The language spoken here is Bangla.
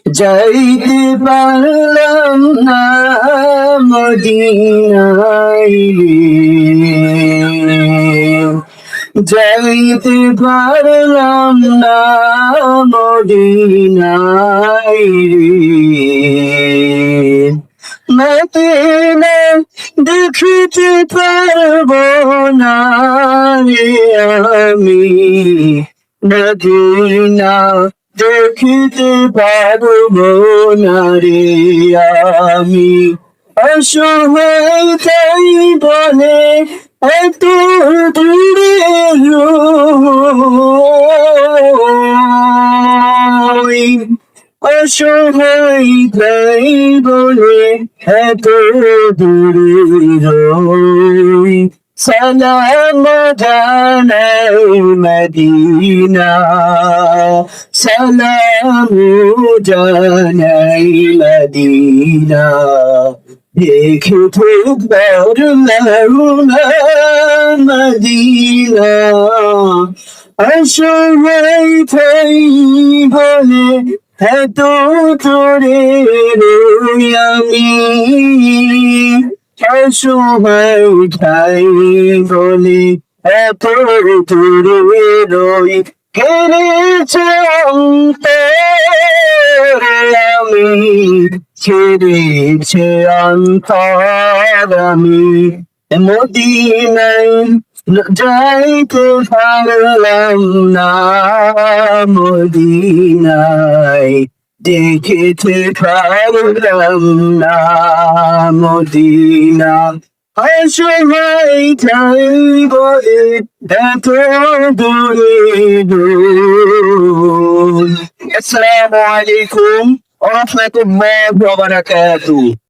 যাইতে পারলাম না মদিনায় রে, যাইতে পারলাম না মদিনায় রে, মদিনা দেখিতে পারবো না রে আমি, মদিনা দেখিতে পারবো না রে আমি, অসহায় তাই বলে এত দূরে রই, অসহায় তাই বলে এত দূরে রই, সালাম জানাই মদিনা, সালাম জানাই মদিনা, দেখিতে পারলাম না মদিনা, অসহায় তাই বলে এত দূরে রই আমি, অসহায় তাই বলে এত দূরে রই, কেড়েছে অন্তর আমি, ছেড়েছে অন্তর আমি, মদিনায় যাইতে পারলাম না মদিনায়, দেখিতে পারলাম না মদিনা, অসহায় তাই বলে এত দূরে রই। আসসালামু আলাইকুম ওয়া রাহমাতুল্লাহি ওয়া বারাকাতুহু।